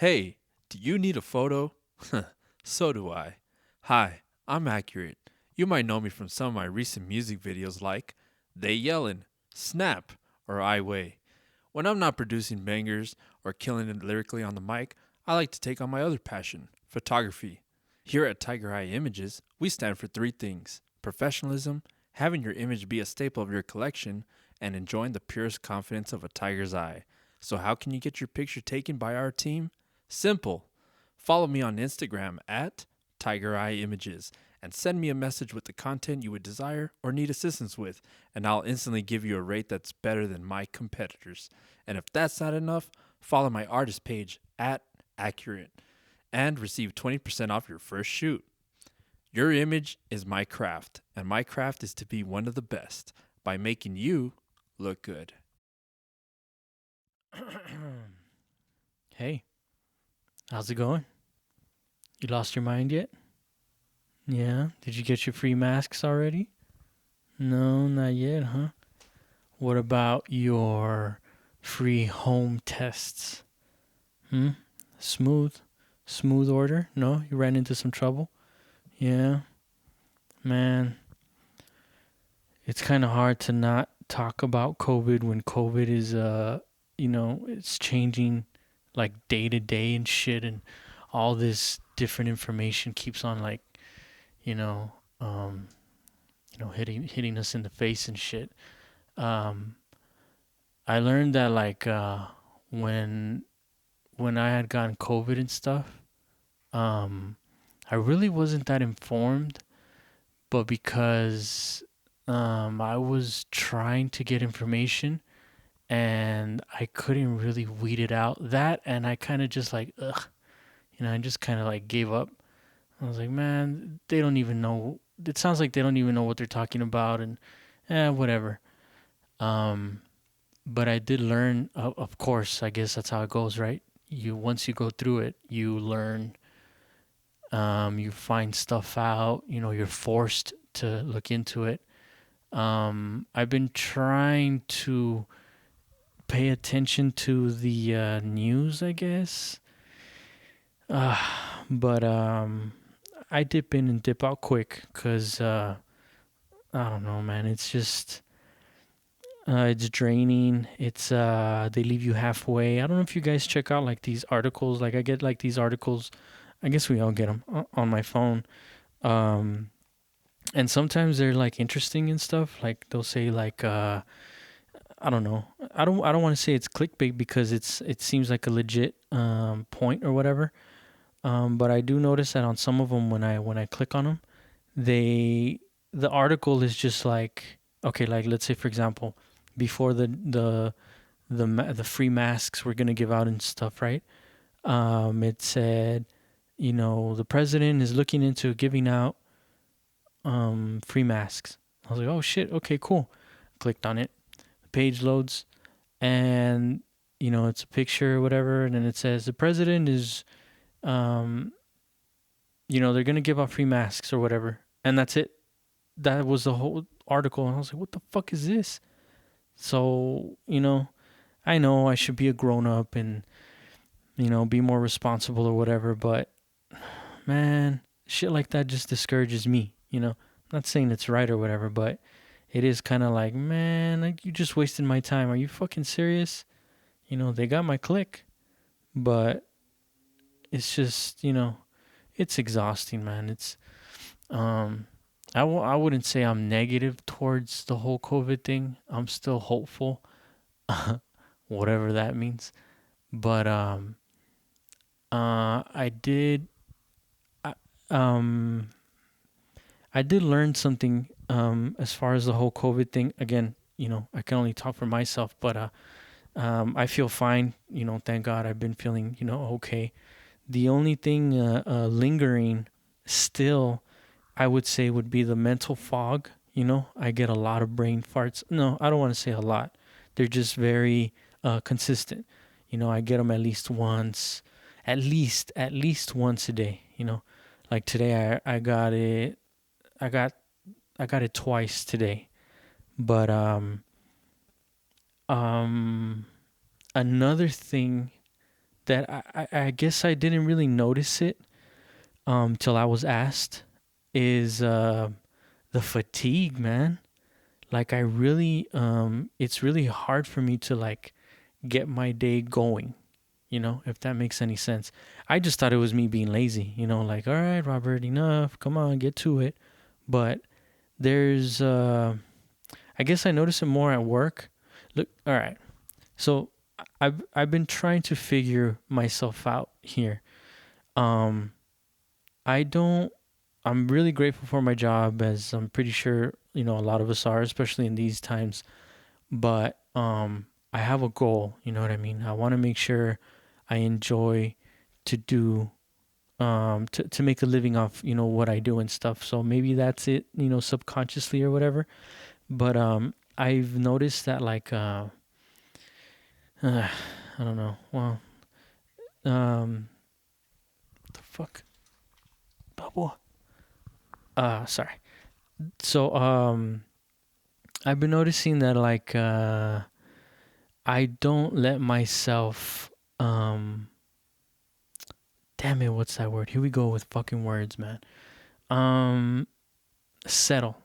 Hey, do you need a photo? So do I. Hi, I'm Accurate. You might know me from some of my recent music videos like They Yellin', Snap, or I Weigh. When I'm not producing bangers or killing it lyrically on the mic, I like to take on my other passion, photography. Here at Tiger Eye Images, we stand for three things: professionalism, having your image be a staple of your collection, and enjoying the purest confidence of a tiger's eye. So, how can you get your picture taken by our team? Simple. Follow me on Instagram at Tiger Eye Images and send me a message with the content you would desire or need assistance with, and I'll instantly give you a rate that's better than my competitors. And if that's not enough, follow my artist page at Accurate and receive 20% off your first shoot. Your image is my craft, and my craft is to be one of the best by making you look good. Hey, how's it going? You lost your mind yet? Yeah, did you get your free masks already? No, not yet, huh? What about your free home tests? Hmm? Smooth? Smooth order? No, you ran into some trouble? Yeah, man, it's kind of hard to not talk about COVID when COVID is, it's changing like day to day and shit, and all this different information keeps on like you know, um, hitting us in the face and shit. Um, I learned that like when when I had gotten COVID and stuff, um, I really wasn't that informed, but because I was trying to get information and I couldn't really weed it out. That and I kind of just like ugh, I just kind of like gave up. I was like, man, they don't even know. It sounds like they don't even know what they're talking about, and whatever. Um, but I did learn, of course. I guess that's how it goes, right? You once you go through it, you learn. You find stuff out. You're forced to look into it. I've been trying to pay attention to the news, I guess. Uh, but I dip in and dip out quick because I don't know, man. It's draining. They leave you halfway. I don't know if you guys check out like these articles. Like I get like these articles. I guess we all get them on my phone. Um, and sometimes they're like interesting and stuff. Like they'll say like I don't know. I don't want to say it's clickbait because it seems like a legit point or whatever. But I do notice that on some of them when I click on them, they the article is just like okay, like let's say for example, before the free masks we're gonna give out and stuff, right? It said, the president is looking into giving out free masks. I was like, oh shit, okay, cool. Clicked on it. The page loads, and it's a picture or whatever, and then it says the president is, um, they're gonna give out free masks or whatever, and that's it. That was the whole article, and I was like, what the fuck is this? So I know I should be a grown up and be more responsible or whatever, but man, shit like that just discourages me. I'm not saying it's right or whatever, but it is kind of like, man, like you just wasted my time. Are you fucking serious? They got my click, but it's just, it's exhausting, man. Um, I wouldn't say I'm negative towards the whole COVID thing. I'm still hopeful, whatever that means. But I did, I, um, I did learn something as far as the whole COVID thing. Again, I can only talk for myself, but I feel fine. Thank God I've been feeling, okay. The only thing lingering still, I would say, would be the mental fog. I get a lot of brain farts. No, I don't want to say a lot. They're just very consistent. I get them at least once, at least once a day. Like today, I got it. I got I got it twice today. But um another thing that I guess I didn't really notice it till I was asked is the fatigue, man. Like I really it's really hard for me to like get my day going, if that makes any sense. I just thought it was me being lazy, like, all right, Robert, enough, come on, get to it. But there's I guess I notice it more at work. Look, all right. So I've been trying to figure myself out here. Um I don't I'm really grateful for my job, as I'm pretty sure, a lot of us are, especially in these times. But I have a goal, you know what I mean? I want to make sure I enjoy to do to make a living off, what I do and stuff. So maybe that's it, subconsciously or whatever. But I've noticed that like I don't know. Well, the fuck, bubble. Sorry. So I've been noticing that like I don't let myself damn it, what's that word? Here we go with fucking words, man. Um Settle.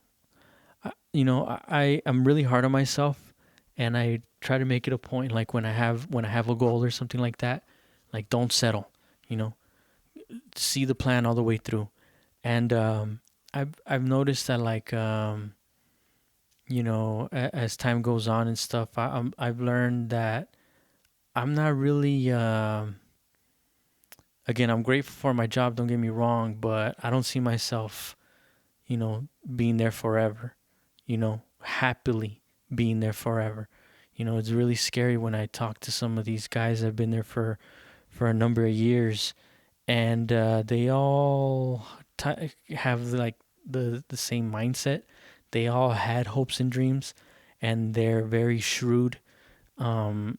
I'm really hard on myself, and I try to make it a point, like when I have a goal or something like that, like don't settle, you know. See the plan all the way through. And I've noticed that like as time goes on and stuff, I've learned that I'm not really again, I'm grateful for my job, don't get me wrong, but I don't see myself, being there forever, happily being there forever. It's really scary when I talk to some of these guys that have been there for a number of years, and they all have like the same mindset. They all had hopes and dreams, and they're very shrewd. Um,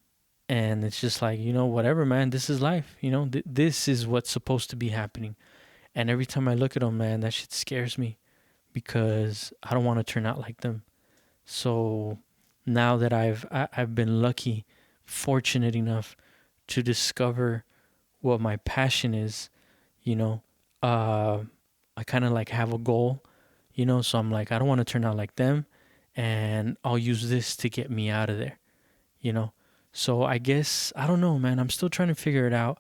and it's just like, whatever, man. This is life. This is what's supposed to be happening. And every time I look at them, man, that shit scares me because I don't want to turn out like them. So now that I've been lucky, fortunate enough to discover what my passion is, you know, uh, I kind of like have a goal, so I'm like, I don't want to turn out like them, and I'll use this to get me out of there, you know. So I guess I don't know, man. I'm still trying to figure it out,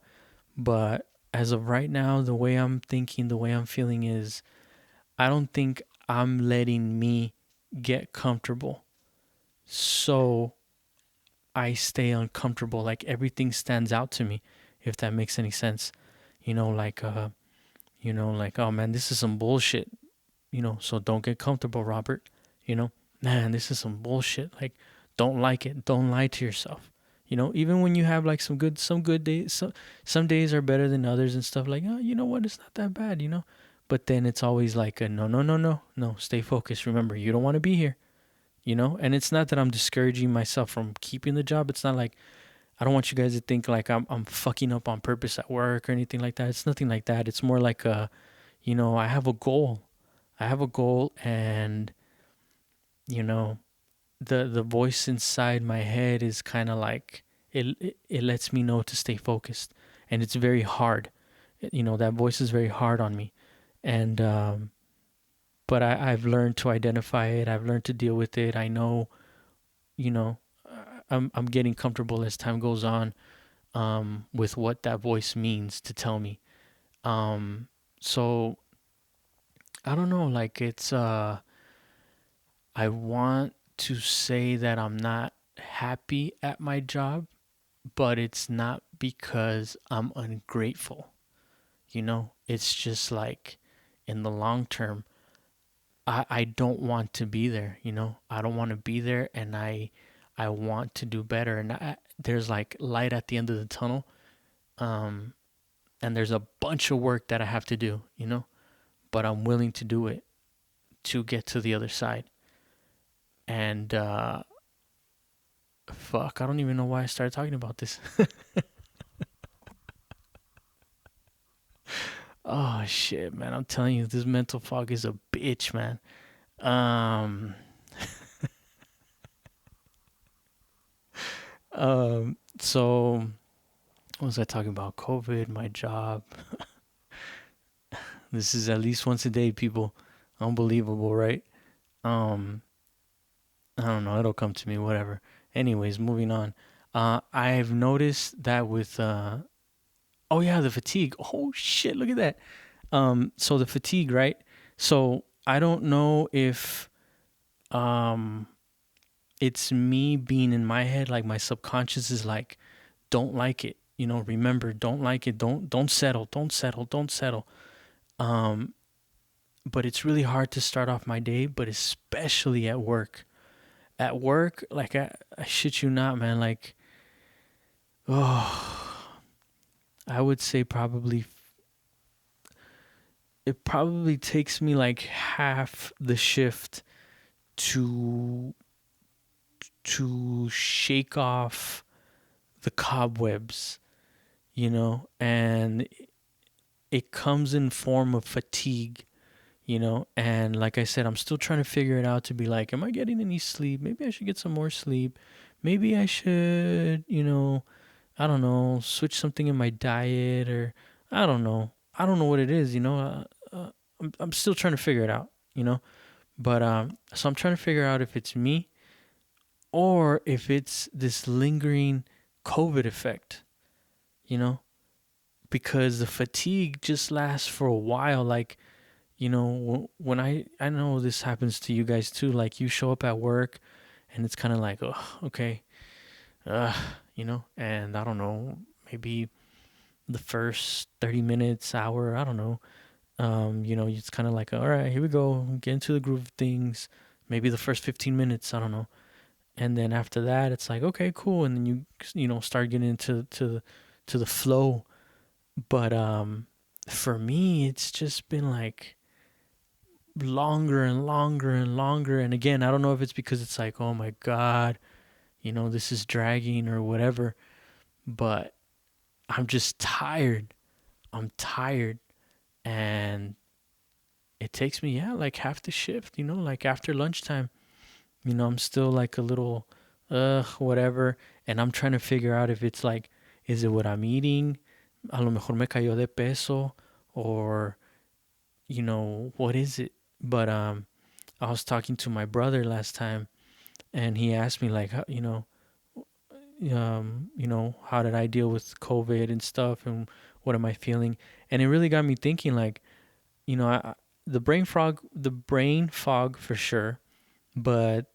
but as of right now, the way I'm thinking, the way I'm feeling is I don't think I'm letting me get comfortable. So I stay uncomfortable. Like everything stands out to me, if that makes any sense. Like oh man, this is some bullshit. So don't get comfortable, Robert. Man, this is some bullshit. Like, don't like it. Don't lie to yourself. Even when you have like some good days, some days are better than others and stuff. Like, oh, you know what? It's not that bad. But then it's always like, no, no, no, no, no. Stay focused. Remember, you don't want to be here. And it's not that I'm discouraging myself from keeping the job. It's not like I don't want you guys to think like I'm fucking up on purpose at work or anything like that. It's nothing like that. It's more like I have a goal. I have a goal, and you know, the voice inside my head is kind of like it lets me know to stay focused, and it's very hard. That voice is very hard on me, and but I've learned to identify it. I've learned to deal with it. I know, you know, I'm getting comfortable as time goes on, with what that voice means to tell me. So I don't know, like it's I want to say that I'm not happy at my job, but it's not because I'm ungrateful. It's just like in the long term, I don't want to be there. I don't want to be there, and I want to do better. And there's like light at the end of the tunnel. Um, and there's a bunch of work that I have to do, but I'm willing to do it to get to the other side. And fuck, I don't even know why I started talking about this. Oh shit, man! I'm telling you, this mental fog is a bitch, man. Um, so What was I talking about? COVID, my job. This is at least once a day, people. Unbelievable, right? Um, I don't know. It'll come to me, whatever. Anyways, moving on. I've noticed that with oh yeah, the fatigue. Oh shit, look at that. So the fatigue, right? So I don't know if um it's me being in my head, like my subconscious is like, don't like it. Remember, don't like it. Don't settle. Don't settle. Don't settle. Um, but it's really hard to start off my day, but especially at work. At work, like I shit you not, man. Like, oh, I would say probably it probably takes me like half the shift to shake off the cobwebs, and it comes in form of fatigue, and like I said, I'm still trying to figure it out to be like, am I getting any sleep? Maybe I should get some more sleep. Maybe I should, I don't know, switch something in my diet, or I don't know what it is, I'm still trying to figure it out, but so I'm trying to figure out if it's me or if it's this lingering COVID effect, you know, because the fatigue just lasts for a while. Like, when I know this happens to you guys too, like you show up at work and it's kind of like, oh, okay, uh, and I don't know, maybe the first 30 minutes, hour, I don't know, it's kind of like, all right, here we go, get into the groove of things. Maybe the first 15 minutes, I don't know. And then after that, it's like, okay, cool. And then start getting into to the flow. But for me, it's just been like longer and longer and longer. And again, I don't know if it's because it's like, oh my God, this is dragging or whatever. But I'm just tired. I'm tired. And it takes me, yeah, like half the shift, like after lunchtime. I'm still like a little, whatever. And I'm trying to figure out if it's like, is it what I'm eating? A lo mejor me cayó de peso, or, what is it? But I was talking to my brother last time, and he asked me like, how did I deal with COVID and stuff, and what am I feeling? And it really got me thinking, like, the brain fog for sure, but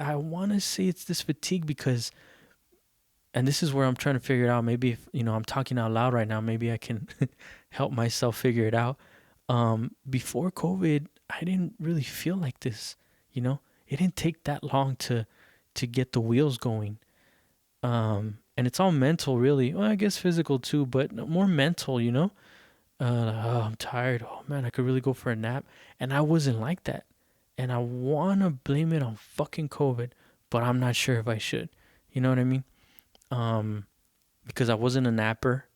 I want to say it's this fatigue because, and this is where I'm trying to figure it out. Maybe if, I'm talking out loud right now, maybe I can help myself figure it out. Before COVID, I didn't really feel like this, it didn't take that long to get the wheels going. And it's all mental really. Well, I guess physical too, but more mental, oh, I'm tired. Oh man, I could really go for a nap. And I wasn't like that. And I want to blame it on fucking COVID, but I'm not sure if I should. You know what I mean? Um, because I wasn't a napper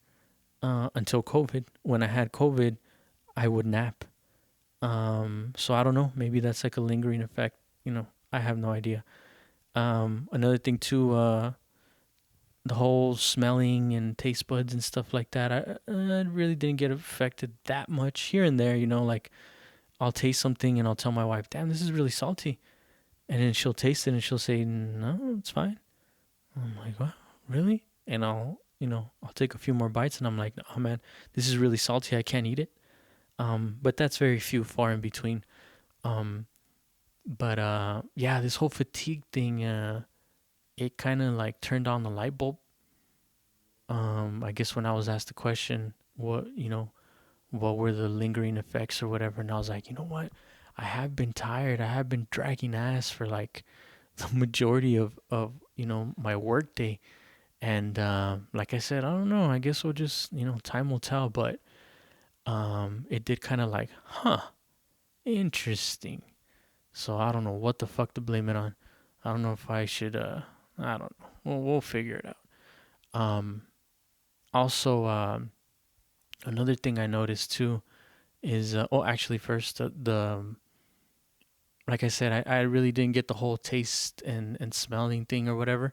until COVID. When I had COVID, I would nap. So I don't know. Maybe that's like a lingering effect. I have no idea. Another thing too, the whole smelling and taste buds and stuff like that. I really didn't get affected that much here and there. Like I'll taste something and I'll tell my wife, "Damn, this is really salty," and then she'll taste it and she'll say, "No, it's fine." I'm like, "What? Really?" And I'll take a few more bites and I'm like, "Oh man, this is really salty. I can't eat it." But that's very few, far in between. Um, but yeah, this whole fatigue thing, it kind of like turned on the light bulb. I guess when I was asked the question, what were the lingering effects or whatever, and I was like, you know what, I have been tired. I have been dragging ass for like the majority of my work day, and like I said, I don't know. I guess we'll just time will tell. But it did kind of like, huh, interesting. So I don't know what the fuck to blame it on. I don't know if I should. I don't know. We'll figure it out. Also, another thing I noticed too is, actually, first, like I said, I really didn't get the whole taste and smelling thing or whatever.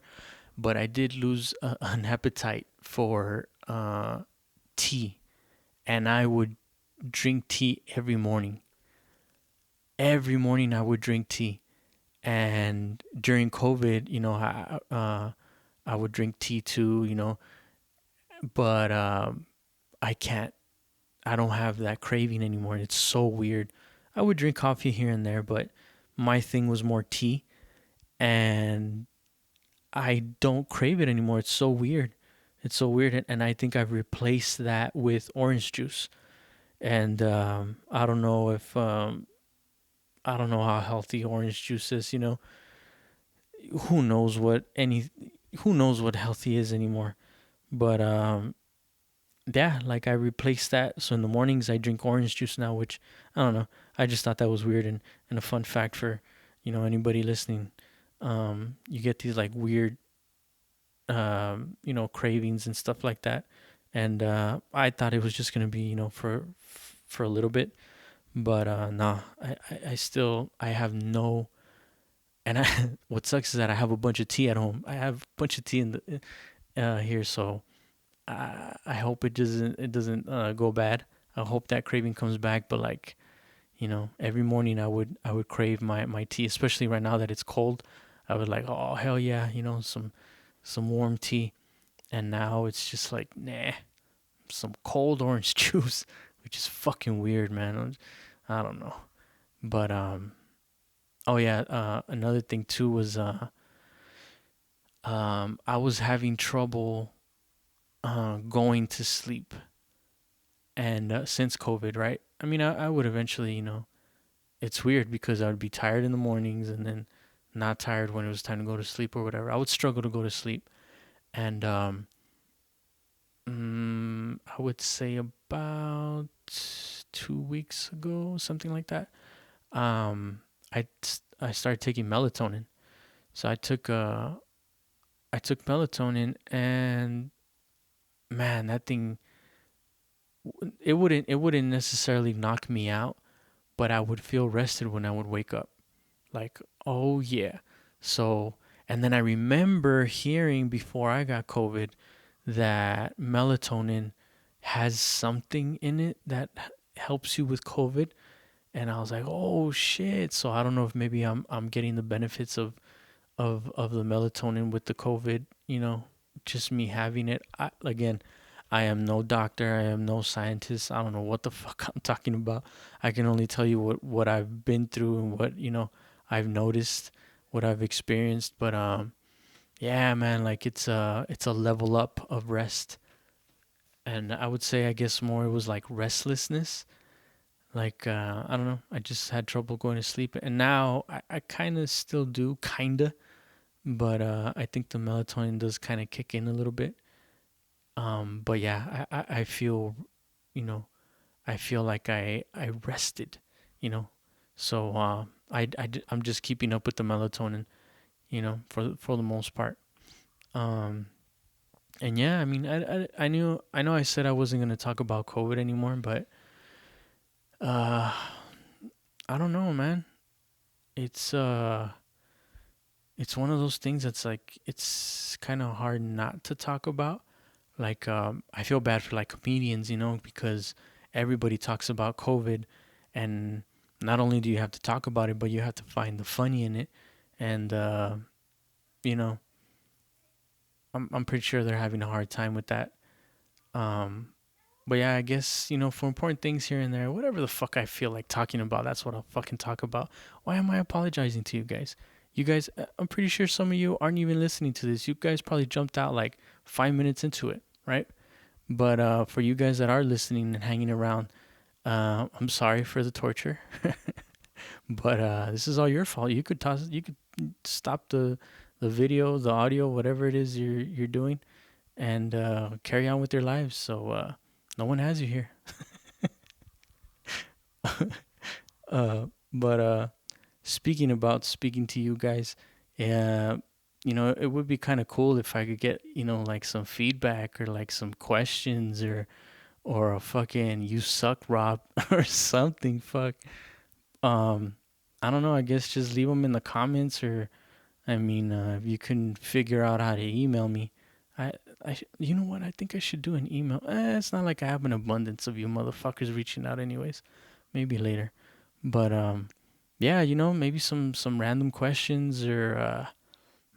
but I did lose an appetite for tea, and I would drink tea every morning. Every morning I would drink tea, and during COVID, I would drink tea too, but I can't. I don't have that craving anymore. It's so weird. I would drink coffee here and there, but my thing was more tea, and I don't crave it anymore. It's so weird. It's so weird, and I think I've replaced that with orange juice. And I don't know how healthy orange juice is. Who knows what any who knows what healthy is anymore. But yeah, like I replaced that. So in the mornings I drink orange juice now, which I don't know. I just thought that was weird and a fun fact for anybody listening. You get these like weird cravings and stuff like that. And I thought it was just gonna be for a little bit, but nah. I still I have no. And what sucks is that I have a bunch of tea at home. I have a bunch of tea in the here, so I hope it doesn't go bad. I hope that craving comes back. But like every morning I would crave my tea, especially right now that it's cold. I would like, oh hell yeah, some warm tea. And now it's just like, nah, some cold orange juice, which is fucking weird, man. I don't know, but oh yeah, another thing too was I was having trouble going to sleep, and since COVID, right? I mean, I would eventually, it's weird because I would be tired in the mornings and then not tired when it was time to go to sleep or whatever. I would struggle to go to sleep, and I would say about 2 weeks ago, something like that. Um, I started taking melatonin. So I took melatonin, and man, that thing, it wouldn't necessarily knock me out, but I would feel rested when I would wake up. Like, oh yeah. So, and then I remember hearing before I got COVID that melatonin has something in it that helps you with COVID, and I was like, "Oh shit." So I don't know if maybe I'm getting the benefits of the melatonin with the COVID, just me having it. Again, I am no doctor, I am no scientist. I don't know what the fuck I'm talking about. I can only tell you what I've been through and what, I've noticed, what I've experienced, but yeah, man, like it's a level up of rest. And I would say I guess more it was like restlessness. Like I don't know, I just had trouble going to sleep, and now I kind of still do, kind of, but I think the melatonin does kind of kick in a little bit. But yeah, I feel, you know, I feel like I rested, you know. So I'm just keeping up with the melatonin, for the most part. Um, and yeah, I mean, I know I said I wasn't gonna talk about COVID anymore, but uh, I don't know, man. It's uh, it's one of those things that's like it's kind of hard not to talk about. Like I feel bad for like comedians, because everybody talks about COVID, and not only do you have to talk about it, but you have to find the funny in it, and you know, I'm pretty sure they're having a hard time with that. Um, but yeah, I guess for important things here and there, whatever the fuck I feel like talking about, that's what I'll fucking talk about. Why am I apologizing to you guys? You guys, I'm pretty sure some of you aren't even listening to this. You guys probably jumped out like 5 minutes into it, right? But for you guys that are listening and hanging around, I'm sorry for the torture. But this is all your fault. You could stop the video, the audio, whatever it is you're doing, and carry on with your lives. So no one has you here. But speaking to you guys, uh, it would be kind of cool if I could get like some feedback or like some questions or a fucking "you suck, Rob" or something. Fuck. Um, I don't know. I guess just leave them in the comments, or I mean, if you can figure out how to email me, I, you know what? I think I should do an email. It's not like I have an abundance of you motherfuckers reaching out, anyways. Maybe later, but yeah, maybe some random questions or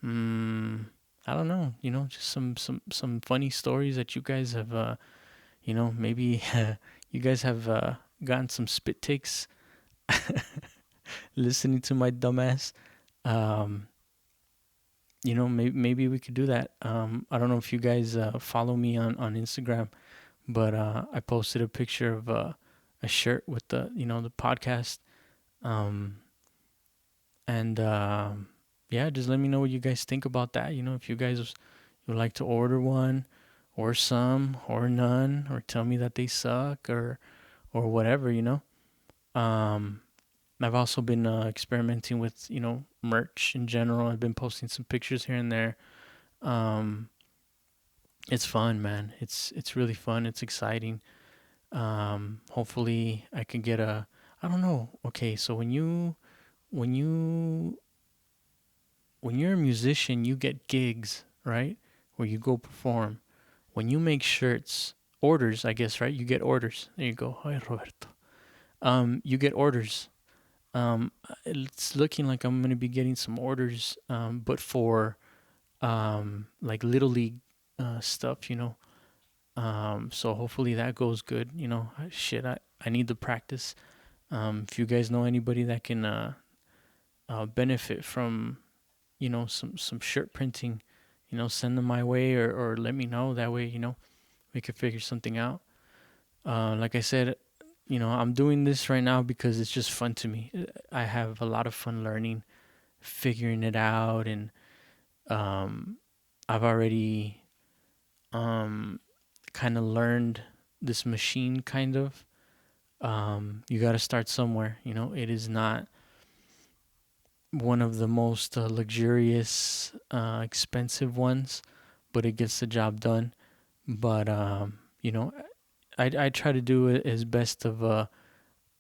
I don't know, just some funny stories that you guys have, maybe you guys have gotten some spit takes listening to my dumbass. Um, maybe we could do that. I don't know if you guys follow me on Instagram, but I posted a picture of a shirt with the podcast. Um, and yeah, just let me know what you guys think about that. If you guys would like to order one, or some, or none, or tell me that they suck, or whatever. Um, I've also been experimenting with merch in general. I've been posting some pictures here and there. Um, it's fun, man. It's really fun. It's exciting. Hopefully, I can get a. I don't know. Okay, so when you when you're a musician, you get gigs, right? Where you go perform. When you make shirts, orders, I guess, right? You get orders. There you go. Hi, Roberto. You get orders. It's looking like I'm gonna be getting some orders, but for like little league stuff. So hopefully that goes good. Shit, I need the practice. If you guys know anybody that can benefit from some shirt printing, send them my way, or let me know. That way, we could figure something out. Like I said, I'm doing this right now because it's just fun to me. I have a lot of fun learning, figuring it out, and um, I've already kind of learned this machine, kind of. You got to start somewhere. It is not one of the most luxurious, expensive ones, but it gets the job done. But I try to do it as best of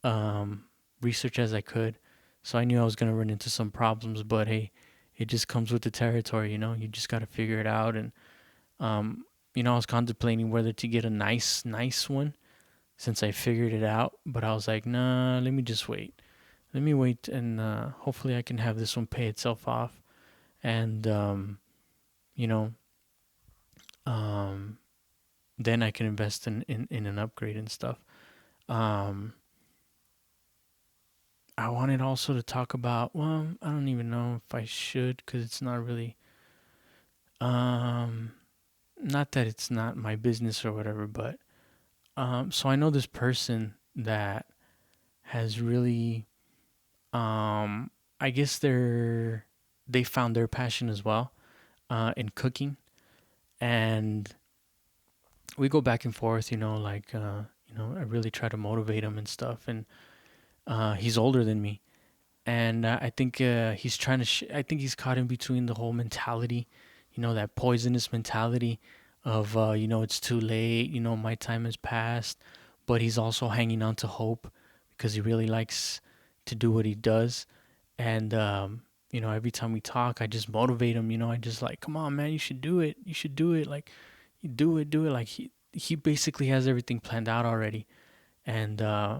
um, research as I could. So I knew I was gonna run into some problems, but hey, it just comes with the territory. You just got to figure it out. And um, I was contemplating whether to get a nice one since I figured it out, but I was like, nah, let me just wait. Let me wait, and hopefully I can have this one pay itself off, and you know, um, then I can invest in an upgrade and stuff. Um, I wanted also to talk about. Well, I don't even know if I should because it's not really. Um, Not that it's not my business or whatever, but so I know this person that has really. I guess they found their passion as well in cooking, and we go back and forth. Like I really try to motivate him and stuff, and he's older than me, and I think he's trying to. I think he's caught in between the whole mentality, that poisonous mentality of it's too late. My time has passed, but he's also hanging on to hope because he really likes to do what he does, and every time we talk, I just motivate him. I just like, come on, man, you should do it. You should do it. Like, you do it. Like he basically has everything planned out already, and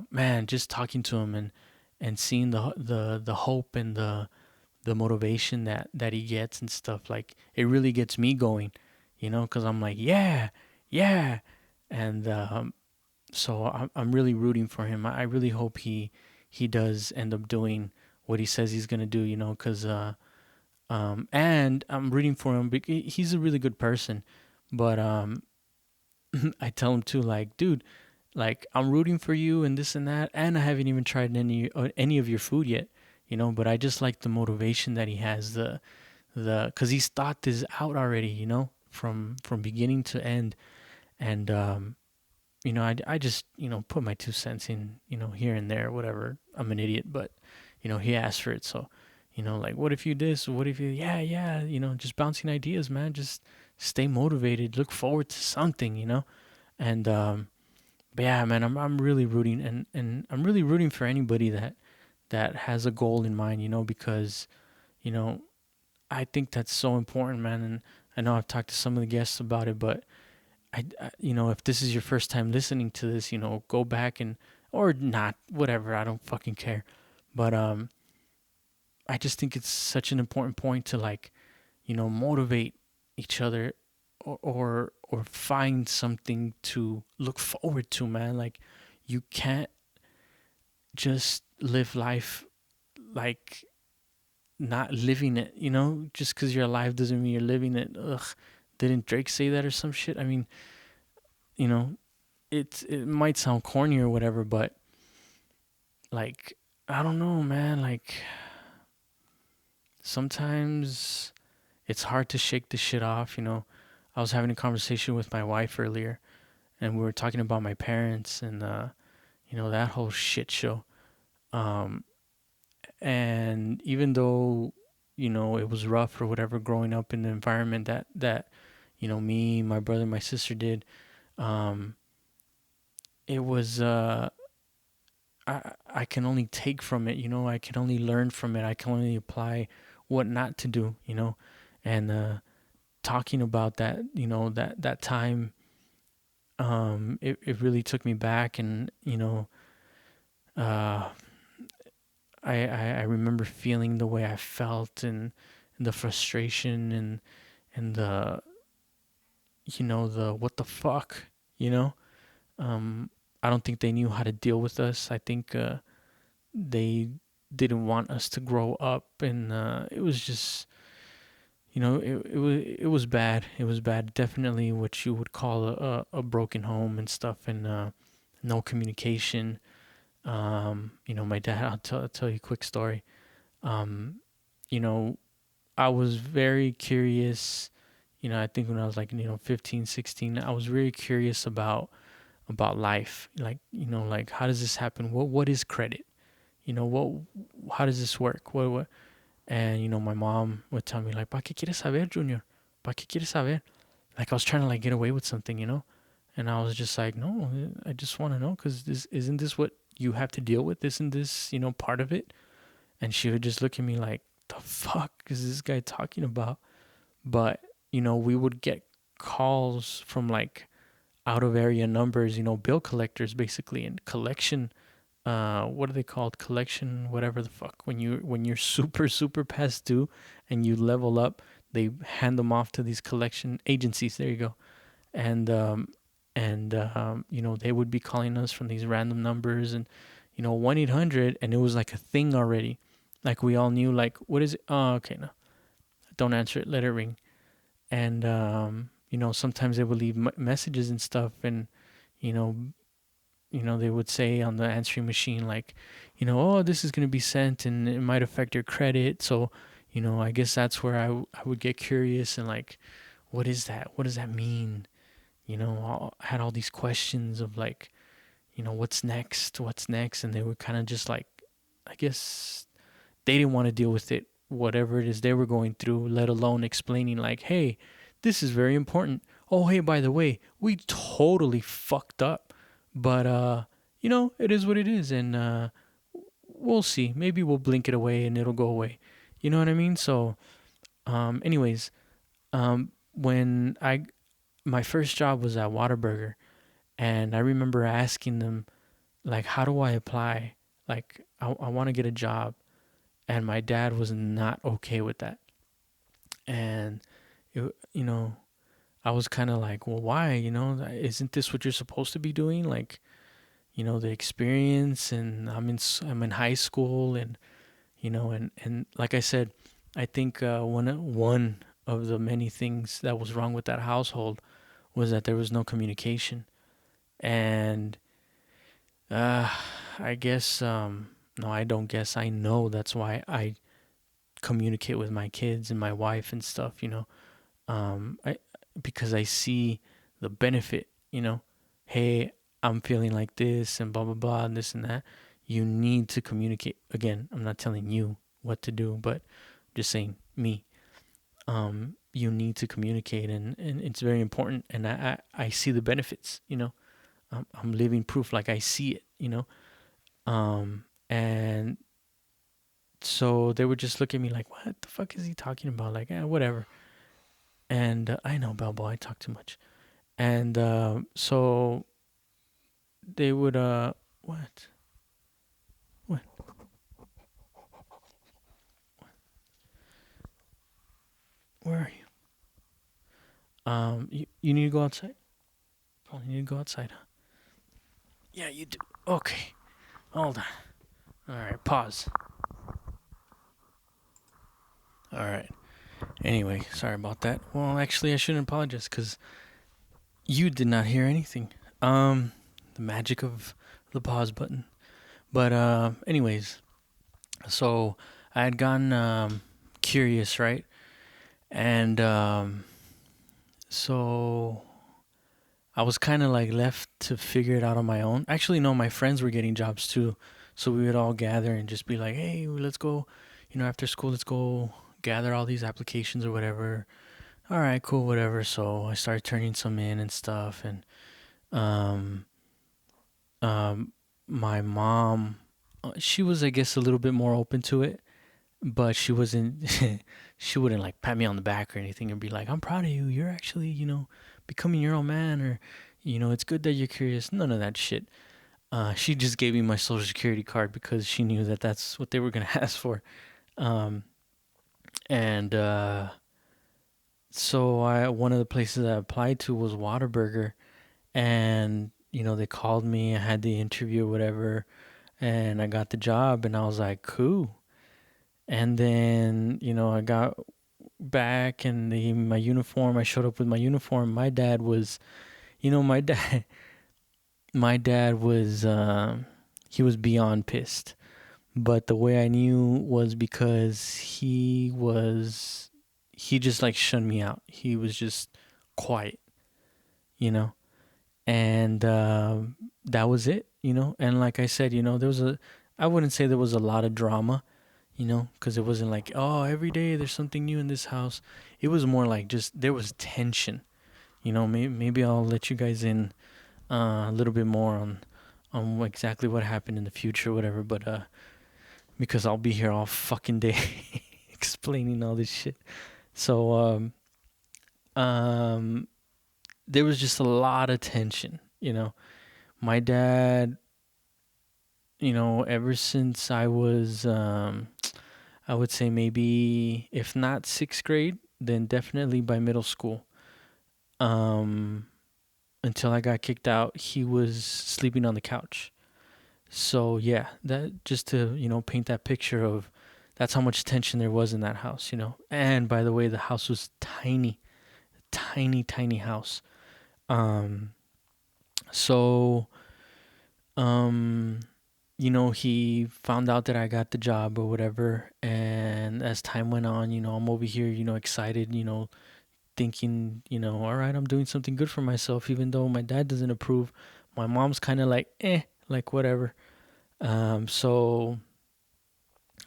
man, just talking to him and seeing the hope and the motivation that he gets and stuff, like it really gets me going, because I'm like, yeah, yeah, and so I'm really rooting for him. I really hope he does end up doing what he says he's gonna do, because and I'm rooting for him because he's a really good person, but I tell him too, like, dude, like I'm rooting for you and this and that, and I haven't even tried any of your food yet, But I just like the motivation that he has, because he's thought this out already, from beginning to end, and I just put my 2 cents in, here and there, whatever. I'm an idiot, but he asked for it, so like, what if you this? What if you? Yeah, yeah, just bouncing ideas, man. Just stay motivated. Look forward to something, and but yeah, man, I'm really rooting, and I'm really rooting for anybody that has a goal in mind, because you know I think that's so important, man. And I know I've talked to some of the guests about it, but if this is your first time listening to this, go back and, or not, whatever. I don't fucking care. But I just think it's such an important point to, like, motivate each other, or find something to look forward to, man. Like, you can't just live life like not living it, just because you're alive doesn't mean you're living it. Ugh, didn't Drake say that or some shit? I mean, you know, it might sound corny or whatever, but like, I don't know, man. Like, sometimes it's hard to shake the shit off. I was having a conversation with my wife earlier, and we were talking about my parents and that whole shit show. Um, and even though it was rough or whatever growing up in the environment that me, my brother, my sister did, um, it was I can only take from it. I can only learn from it. I can only apply what not to do. And talking about that, that time, it really took me back, and uh, I remember feeling the way I felt, and the frustration, and the the what the fuck, you know. I don't think they knew how to deal with us. I think they didn't want us to grow up, and it was just it was bad. It was bad. Definitely what you would call a broken home and stuff, and no communication. My dad. I'll tell you a quick story. Um, you know, I was very curious. I think when I was like 15, 16, I was very curious about life. Like how does this happen? What is credit? What how does this work? What? And my mom would tell me like, "¿Pa qué quieres saber, Junior? ¿Pa qué quieres saber?" Like I was trying to like get away with something. And I was just like, "No, I just want to know, because isn't this what you have to deal with? Isn't this part of it?" And she would just look at me like, "The fuck is this guy talking about?" But we would get calls from like out of area numbers, bill collectors basically, and collection. What are they called? Collection, whatever the fuck. When you're super super past due and you level up, they hand them off to these collection agencies. There you go. And they would be calling us from these random numbers, and 1-800, and it was like a thing already. Like we all knew, like, what is it? Oh, okay, no, don't answer it. Let it ring. And sometimes they would leave messages and stuff, and you know they would say on the answering machine like, oh, this is going to be sent and it might affect your credit. So I guess that's where I would get curious and like, what is that? What does that mean? I had all these questions of like, what's next, and they were kind of just like, I guess they didn't want to deal with it, whatever it is they were going through, let alone explaining like, hey, this is very important. Oh, hey, by the way, we totally fucked up, but it is what it is, and we'll see. Maybe we'll blink it away and it'll go away. You know what I mean? So, anyways, when I my first job was at Whataburger, and I remember asking them like, how do I apply? Like, I want to get a job, and my dad was not okay with that. And I was kind of like, well, why? Isn't this what you're supposed to be doing? Like, the experience, and I'm in high school, and and like I said, I think one of the many things that was wrong with that household was that there was no communication. And uh, I guess no, I don't guess. I know that's why I communicate with my kids and my wife and stuff. I because I see the benefit. Hey, I'm feeling like this and blah blah blah and this and that. You need to communicate. Again, I'm not telling you what to do, but just saying me. You need to communicate, and it's very important. And I see the benefits. I'm living proof. Like I see it. And So they would just look at me like, what the fuck is he talking about? Like, whatever. And I know, Balbo, I talk too much. And so they would, what? What? Where are you? You need to go outside? Oh, you need to go outside, huh? Yeah, you do. Okay. Hold on. All right, pause. All right. Anyway, sorry about that. Well, actually, I shouldn't apologize because you did not hear anything. The magic of the pause button. But anyways, so I had gotten curious, right? And so I was kind of like left to figure it out on my own. Actually, no, my friends were getting jobs too. So we would all gather and just be like, hey, let's go, after school, let's go gather all these applications or whatever. All right, cool, whatever. So I started turning some in and stuff. And um, my mom, she was, I guess, a little bit more open to it, but she wasn't, she wouldn't like pat me on the back or anything and be like, I'm proud of you. You're actually, becoming your own man, or, it's good that you're curious. None of that shit. She just gave me my social security card because she knew that that's what they were going to ask for. And so one of the places I applied to was Whataburger, and they called me. I had the interview or whatever, and I got the job, and I was like, cool. And then I got back and they gave me my uniform. I showed up with my uniform. My dad was, my dad, my dad was, he was beyond pissed. But the way I knew was because he just like shunned me out. He was just quiet, you know, and that was it, And like I said, I wouldn't say there was a lot of drama, because it wasn't like, oh, every day there's something new in this house. It was more like just there was tension, Maybe I'll let you guys in a little bit more on exactly what happened in the future, whatever. But because I'll be here all fucking day explaining all this shit. So there was just a lot of tension, My dad, ever since I was, I would say maybe if not sixth grade, then definitely by middle school. Until I got kicked out, he was sleeping on the couch. So yeah, that just to paint that picture of that's how much tension there was in that house, And by the way, the house was tiny, tiny, tiny house. So he found out that I got the job or whatever, and as time went on, I'm over here, excited, thinking, all right, I'm doing something good for myself, even though my dad doesn't approve. My mom's kind of like, like whatever. So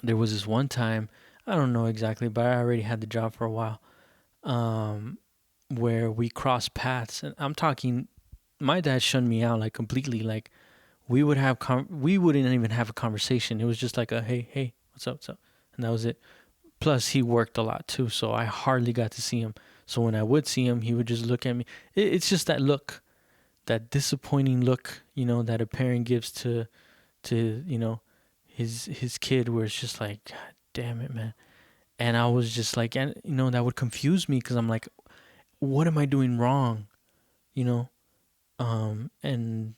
there was this one time, I don't know exactly, but I already had the job for a while, where we crossed paths, and I'm talking, my dad shunned me out like completely. Like we wouldn't even have a conversation. It was just like a hey, what's up, and that was it. Plus, he worked a lot too, so I hardly got to see him. So when I would see him, he would just look at me. It's just that look, that disappointing look, that a parent gives to his kid, where it's just like, God damn it, man. And I was just like, and that would confuse me because I'm like, what am I doing wrong, you know? And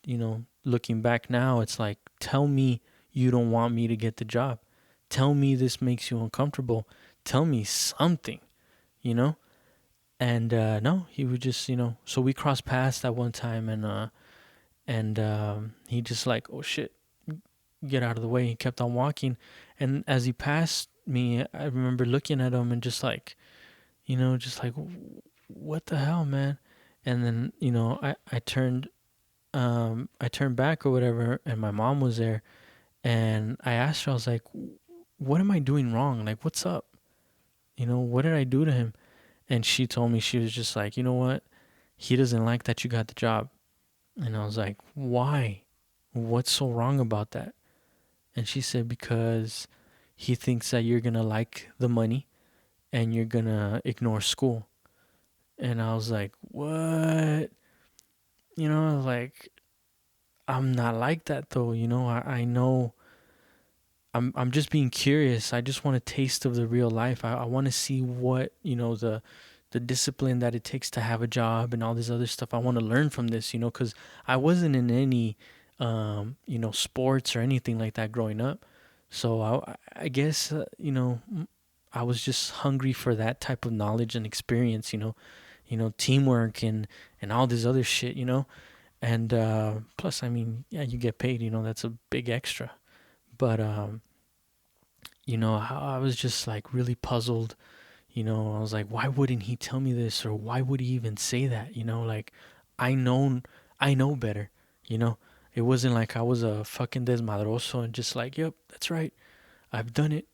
looking back now, it's like, tell me you don't want me to get the job. Tell me this makes you uncomfortable. Tell me something, you know? And no, he would just, so we crossed paths that one time, and he just like, oh shit, get out of the way. He kept on walking, and as he passed me, I remember looking at him and just like, just like, what the hell, man? And then I turned back or whatever, and my mom was there, and I asked her, I was like, what am I doing wrong? Like, what's up? What did I do to him? And she told me, she was just like, you know what? He doesn't like that you got the job. And I was like, why? What's so wrong about that? And she said, because he thinks that you're gonna like the money and you're gonna ignore school. And I was like, what? I was like, I'm not like that though. I know. I'm just being curious. I just want a taste of the real life. I want to see what the discipline that it takes to have a job and all this other stuff. I want to learn from this, because I wasn't in any sports or anything like that growing up. So I guess I was just hungry for that type of knowledge and experience. Teamwork and all this other shit. And plus, I mean, yeah, you get paid. That's a big extra. But I was just like really puzzled. I was like, why wouldn't he tell me this, or why would he even say that? Like I know, I know better. You know, it wasn't like I was a fucking desmadroso and just like, yep, that's right, I've done it.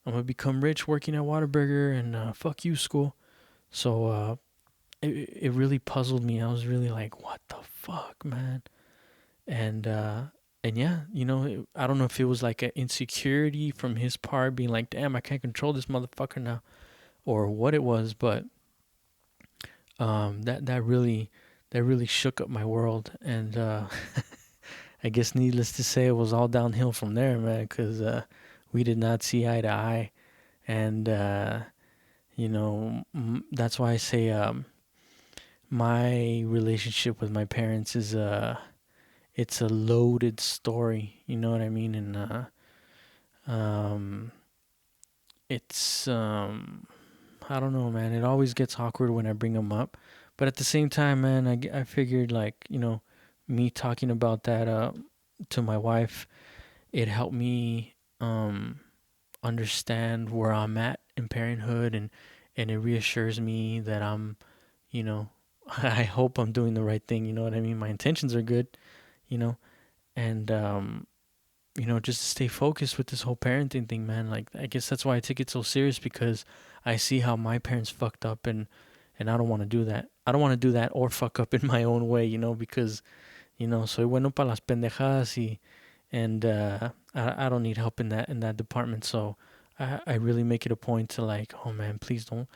I'm gonna become rich working at Whataburger and fuck you, school. So it really puzzled me. I was really like, what the fuck, man? And yeah, I don't know if it was like an insecurity from his part, being like, damn, I can't control this motherfucker now, or what it was, but that really shook up my world. And I guess needless to say, it was all downhill from there, man, because we did not see eye to eye. And that's why I say my relationship with my parents is it's a loaded story, you know what I mean? And um it's I don't know, man, it always gets awkward when I bring them up, but at the same time, man, I figured, like, me talking about that to my wife, it helped me understand where I'm at in parenthood, and it reassures me that I'm, you know I hope I'm doing the right thing, you know what I mean? My intentions are good, you know and just to stay focused with this whole parenting thing, man. Like, I guess that's why I take it so serious, because I see how my parents fucked up, and I don't want to do that. I don't want to do that or fuck up in my own way, because soy bueno para las pendejadas, and I don't need help in that department. So I really make it a point to, like, oh man, please don't.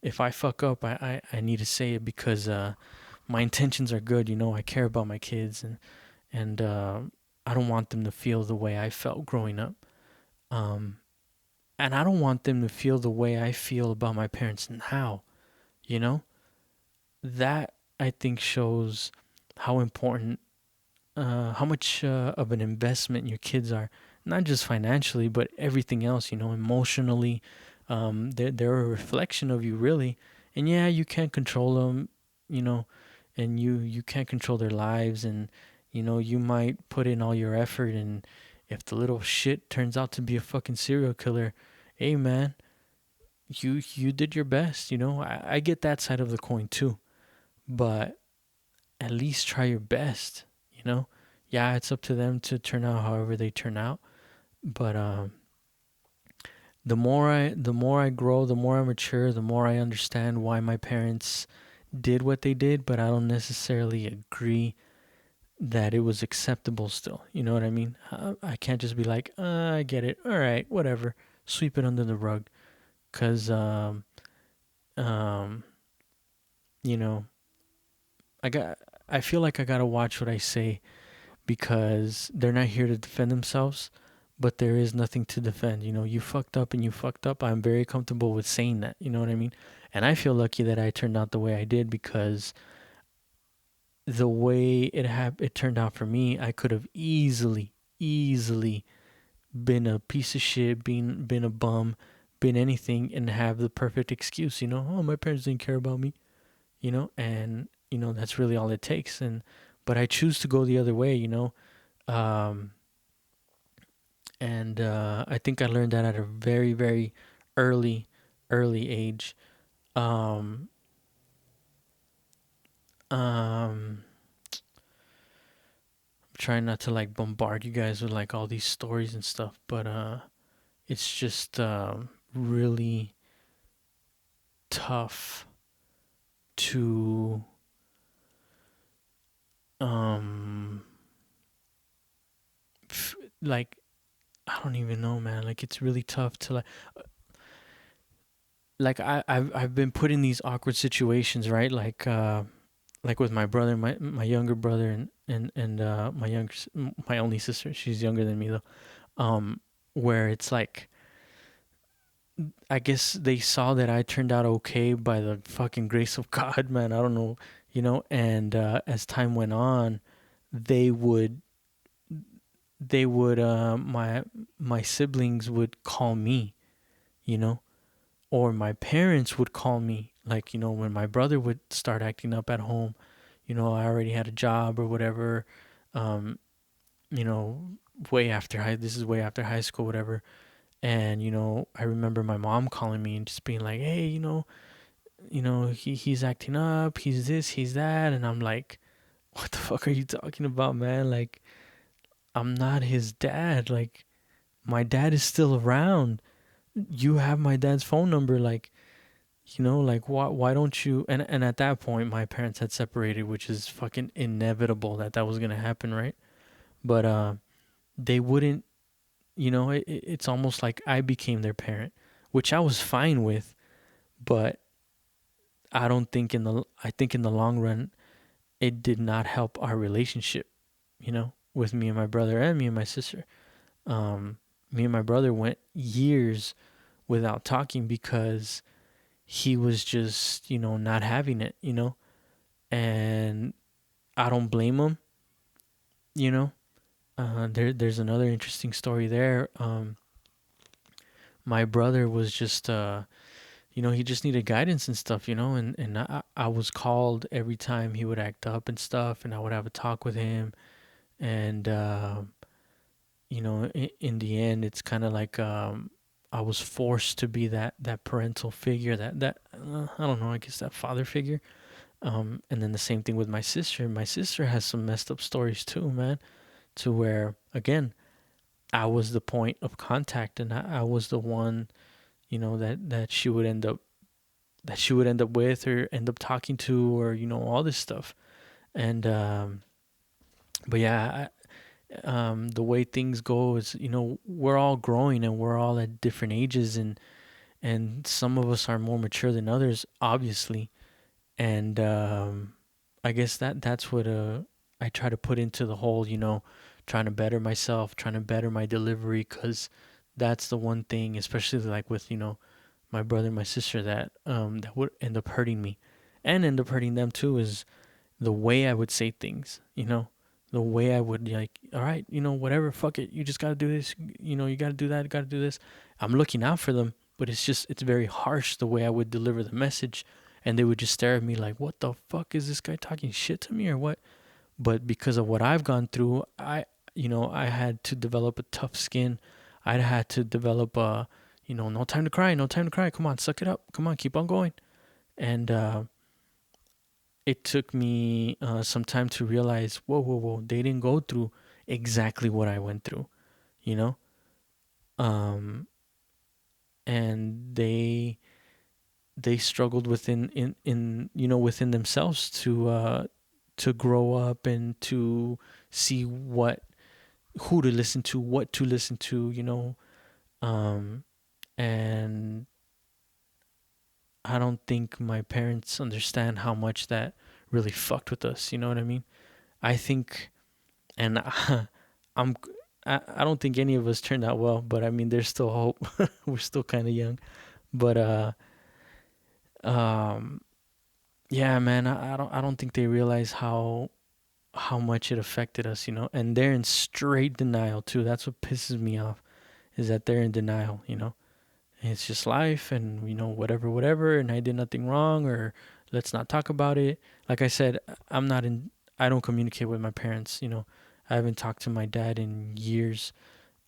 If I fuck up, I need to say it, because my intentions are good. I care about my kids, and I don't want them to feel the way I felt growing up. Um, and I don't want them to feel the way I feel about my parents now. You know, that I think shows how important, how much of an investment your kids are, not just financially, but everything else. Emotionally, they're a reflection of you, really. And yeah, you can't control them. You know, and you can't control their lives, and you might put in all your effort, and if the little shit turns out to be a fucking serial killer, hey man, you did your best. I get that side of the coin too, but at least try your best. Yeah, it's up to them to turn out however they turn out, but the more I grow, the more I mature, the more I understand why my parents did what they did, but I don't necessarily agree that it was acceptable still. You know what I mean? I can't just be like, I get it. All right, whatever. Sweep it under the rug. Because, um, you know, I feel like I gotta watch what I say, because they're not here to defend themselves, but there is nothing to defend. You fucked up and you fucked up. I'm very comfortable with saying that. You know what I mean? And I feel lucky that I turned out the way I did, because the way it turned out for me, I could have easily been a piece of shit, been a bum, been anything, and have the perfect excuse. Oh, my parents didn't care about me. And that's really all it takes. But I choose to go the other way. Um, and I think I learned that at a very, very early age. Um, um, trying not to like bombard you guys with like all these stories and stuff, but it's just really tough to um like I don't even know, man. Like it's really tough to like I've been put in these awkward situations, right? Like with my brother, my younger brother, and my only sister. She's younger than me though. Um, where it's like I guess they saw that I turned out okay by the fucking grace of God, man. I don't know, And as time went on, they would my siblings would call me, you know, or my parents would call me, like when my brother would start acting up at home. I already had a job or whatever. Um, you know, way after high. This is way after high school, whatever. And I remember my mom calling me and just being like, "Hey, he's acting up. He's this, he's that," and I'm like, "What the fuck are you talking about, man? Like, I'm not his dad. Like, my dad is still around. You have my dad's phone number. Like, like why don't you?" And at that point, my parents had separated, which is fucking inevitable that was gonna happen, right? But they wouldn't. It's almost like I became their parent, which I was fine with, but I think in the long run it did not help our relationship, with me and my brother and me and my sister. Um, Me and my brother went years without talking because he was just, not having it, and I don't blame him, you know. There's another interesting story there. My brother was just, he just needed guidance and stuff, and I was called every time he would act up and stuff, and I would have a talk with him, and in the end, it's kind of like I was forced to be that parental figure, that I don't know, I guess that father figure. And then the same thing with my sister. My sister has some messed up stories too, man. To where again, I was the point of contact, and I was the one, that she would end up with or end up talking to, or all this stuff. And but yeah, the way things go is, we're all growing and we're all at different ages, and some of us are more mature than others, obviously. And I guess that's what I try to put into the whole, trying to better myself, trying to better my delivery, because that's the one thing, especially like with my brother and my sister, that would end up hurting me, and end up hurting them too, is the way I would say things, the way I would, like, all right, whatever, fuck it, you just gotta do this, you gotta do that, gotta do this. I'm looking out for them, but it's very harsh the way I would deliver the message, and they would just stare at me like, what the fuck, is this guy talking shit to me or what? But because of what I've gone through, I had to develop a tough skin. I had to develop no time to cry, no time to cry. Come on, suck it up. Come on, keep on going. And it took me some time to realize, whoa, whoa, whoa, they didn't go through exactly what I went through, you know? Um, and they struggled within themselves to grow up and to see who to listen to, what to listen to, um, and I don't think my parents understand how much that really fucked with us. You know what I mean? I think, and I'm, I don't think any of us turned out well, but I mean, there's still hope. We're still kind of young, but um, yeah, man, I don't think they realize how much it affected us, and they're in straight denial too. That's what pisses me off, is that they're in denial, It's just life, and whatever, whatever, and I did nothing wrong, or let's not talk about it. Like I said, I don't communicate with my parents, I haven't talked to my dad in years.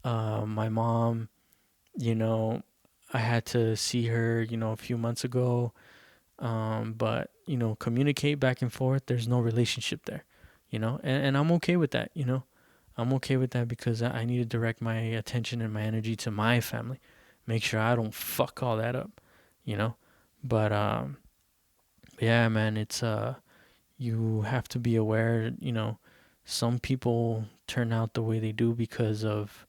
My mom, you know, I had to see her, a few months ago. But communicate back and forth. There's no relationship there, and I'm okay with that. I'm okay with that because I need to direct my attention and my energy to my family, make sure I don't fuck all that up, you know. But yeah, man, it's you have to be aware. Some people turn out the way they do because of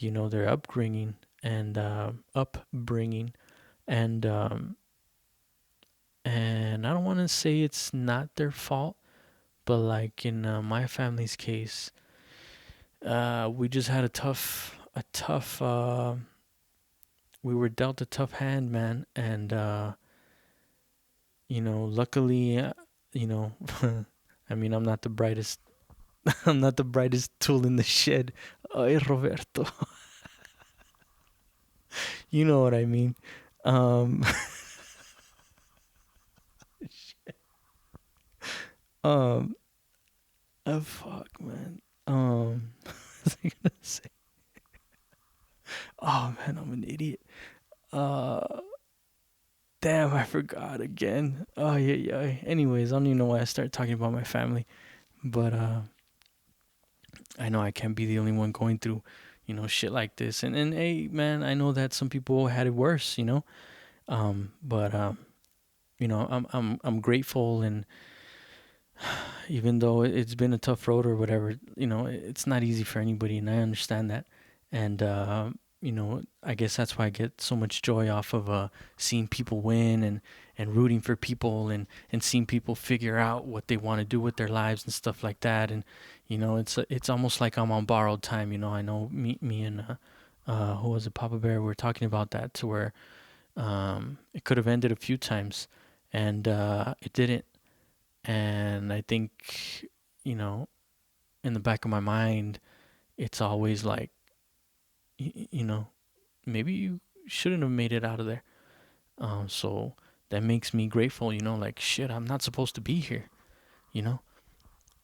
their upbringing and and I don't want to say it's not their fault, but like in my family's case, we just had a tough. We were dealt a tough hand, man, and luckily, you know, I mean, I'm not the brightest. I'm not the brightest tool in the shed. Ay, Roberto, you know what I mean. Um, um, fuck, man. What was I gonna say? Oh man, I'm an idiot. Uh, Damn, I forgot again. Oh yeah, yeah. Anyways, I don't even know why I started talking about my family, but I know I can't be the only one going through, shit like this. And hey, man, I know that some people had it worse, but I'm grateful, and even though it's been a tough road or whatever, it's not easy for anybody, and I understand that. And I guess that's why I get so much joy off of seeing people win and rooting for people and seeing people figure out what they want to do with their lives and stuff like that. And it's almost like I'm on borrowed time. I know me and who was it, Papa Bear, we were talking about that, to where it could have ended a few times, and it didn't. And I think, you know, in the back of my mind, it's always like, you know, maybe you shouldn't have made it out of there. So that makes me grateful, like shit, I'm not supposed to be here, you know.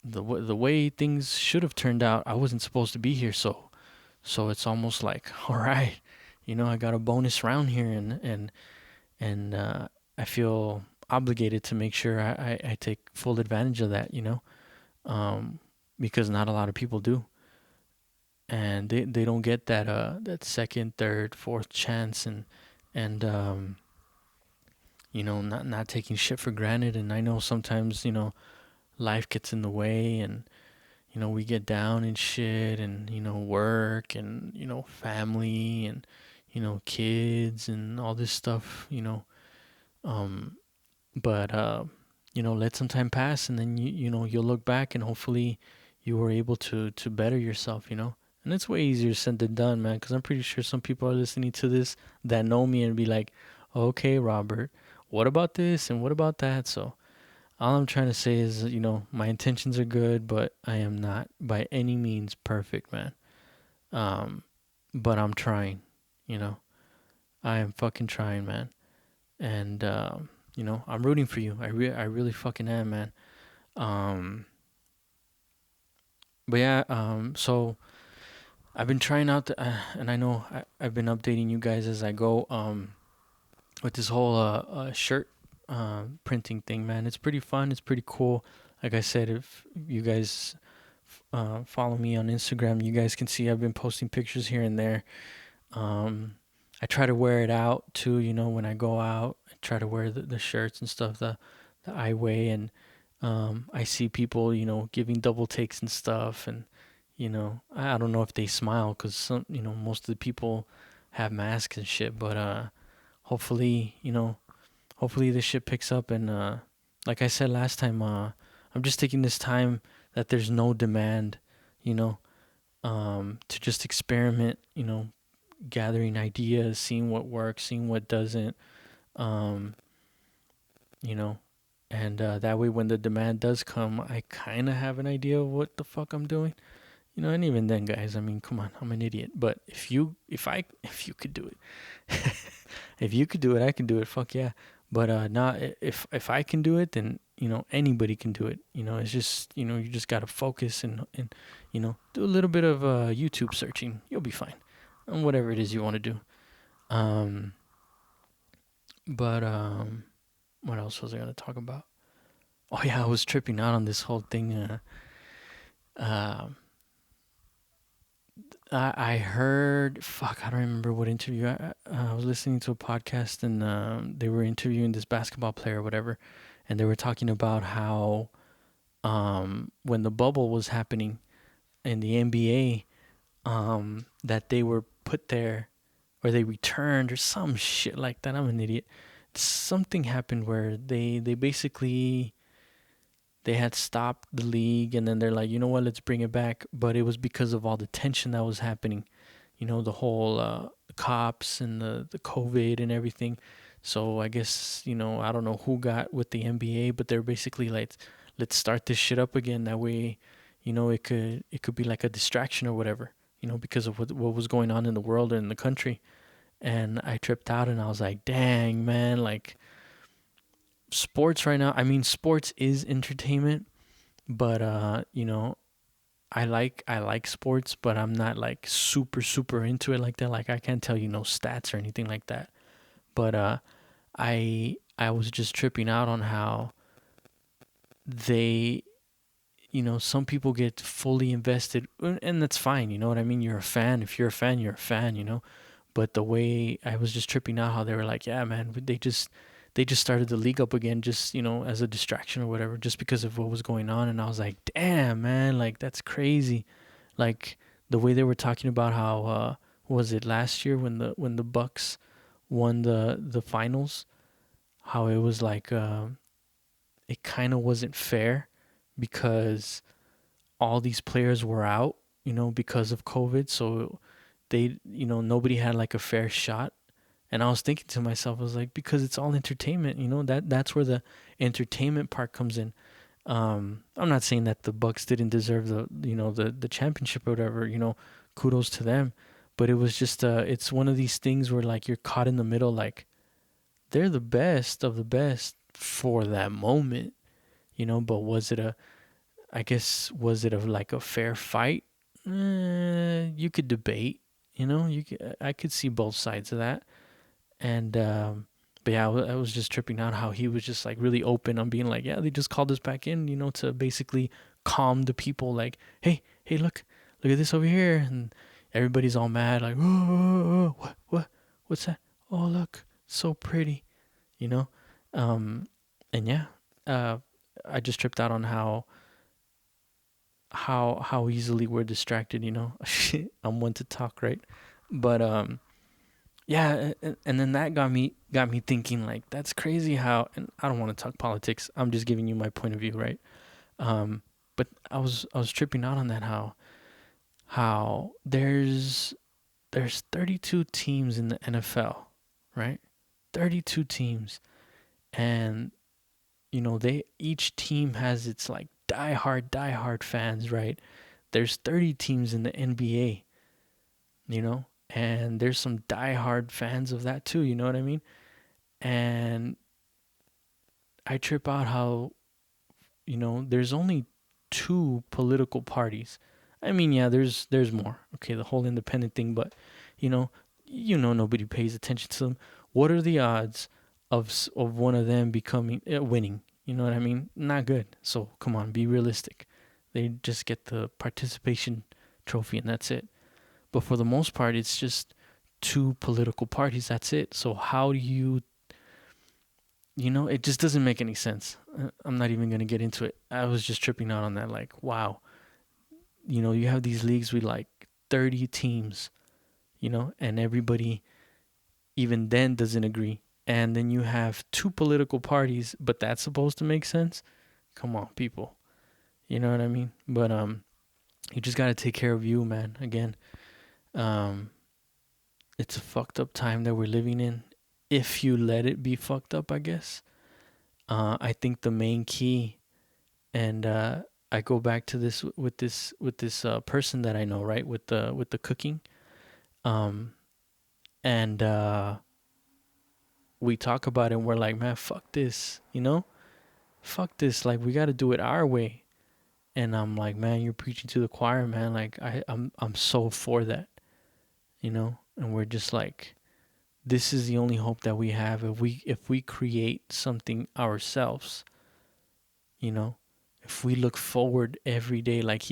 The way things should have turned out, I wasn't supposed to be here, so it's almost like, all right, I got a bonus round here, and I feel obligated to make sure I take full advantage of that, um, because not a lot of people do, and they don't get that second, third, fourth chance, and not taking shit for granted. And I know sometimes life gets in the way, and we get down and shit, and work, and family, and kids and all this stuff, um but let some time pass, and then you'll look back, and hopefully you were able to better yourself, and it's way easier said than done, man, because I'm pretty sure some people are listening to this that know me and be like, okay, Robert, what about this and what about that? So all I'm trying to say is, my intentions are good, but I am not by any means perfect, man. um but I'm trying, you know I am fucking trying, man. And I'm rooting for you. I really fucking am, man. Um, but yeah, so I've been trying out, and I know I've been updating you guys as I go. With this whole shirt printing thing, man, it's pretty fun. It's pretty cool. Like I said, if you guys follow me on Instagram, you guys can see I've been posting pictures here and there. Um, I try to wear it out too, when I go out. I try to wear the shirts and stuff, the I weigh, and I see people, giving double takes and stuff, and I don't know if they smile because most of the people have masks and shit, but hopefully, hopefully this shit picks up, and like I said last time, I'm just taking this time that there's no demand, you know, to just experiment, gathering ideas, seeing what works, seeing what doesn't, um, you know, and that way when the demand does come, I kind of have an idea of what the fuck I'm doing, and even then, guys, I mean, come on, I'm an idiot, but if you could do it, if you could do it, I can do it, fuck yeah. But not if I can do it, then anybody can do it. It's just you just gotta focus and do a little bit of YouTube searching. You'll be fine on whatever it is you want to do. Um, but what else was I gonna talk about? Oh yeah, I was tripping out on this whole thing. Uh, I heard, fuck, I don't remember what interview. I was listening to a podcast, and they were interviewing this basketball player or whatever, and they were talking about how when the bubble was happening in the NBA, that they were put there or they returned or some shit like that. I'm an idiot. Something happened where they basically they had stopped the league, and then they're like, you know what, let's bring it back. But it was because of all the tension that was happening, the whole cops and the COVID and everything. So I guess, I don't know who got with the NBA, but they're basically like, let's start this shit up again. That way, it could be like a distraction or whatever, because of what was going on in the world and in the country. And I tripped out and I was like, dang, man, like sports right now. I mean, sports is entertainment, but I like sports, but I'm not like super into it like that. Like I can't tell you no stats or anything like that. But I was just tripping out on how they, some people get fully invested, and that's fine. You know what I mean? You're a fan. If you're a fan, you're a fan. But the way I was just tripping out, how they were like, yeah, man, they just started the league up again, just as a distraction or whatever, just because of what was going on. And I was like, damn, man, like that's crazy. Like the way they were talking about how was it last year when the Bucks won the finals, how it was like it kind of wasn't fair because all these players were out, because of COVID. So they, nobody had like a fair shot. And I was thinking to myself, I was like, because it's all entertainment, that's where the entertainment part comes in. I'm not saying that the Bucks didn't deserve the championship or whatever, kudos to them. But it was just it's one of these things where like you're caught in the middle, like they're the best of the best for that moment, but I guess, was it like a fair fight? You could debate, I could see both sides of that. And but yeah, I was just tripping out how he was just like really open on being like, yeah, they just called us back in, to basically calm the people. Like, hey, look at this over here, and everybody's all mad, like, oh, what's that? Oh, look, so pretty, you know. And yeah, uh, I just tripped out on how easily we're distracted. I'm one to talk, right? But yeah, and then that got me thinking, like that's crazy how, and I don't want to talk politics, I'm just giving you my point of view, right? But I was tripping out on that, how there's 32 teams in the NFL, right? 32 teams, and they, each team has its like diehard fans, right? There's 30 teams in the NBA, and there's some diehard fans of that too, you know what I mean? And I trip out how, there's only two political parties. I mean, yeah, there's more. Okay, the whole independent thing, but you know, nobody pays attention to them. What are the odds of one of them becoming winning? You know what I mean? Not good. So come on, be realistic. They just get the participation trophy and that's it. But for the most part, it's just two political parties. That's it. So how do it just doesn't make any sense. I'm not even going to get into it. I was just tripping out on that. Like, wow, you have these leagues with like 30 teams, and everybody even then doesn't agree. And then you have two political parties, but that's supposed to make sense? Come on, people. You know what I mean? But you just got to take care of you, man. Again, um it's a fucked up time that we're living in, if you let it be fucked up, I guess. I think the main key, and I go back to this with this person that I know, right? With the cooking, um, and we talk about it, and we're like, man, fuck this, fuck this. Like we got to do it our way. And I'm like, man, you're preaching to the choir, man. Like I'm so for that, And we're just like, this is the only hope that we have, if we create something ourselves, you know if we look forward every day, like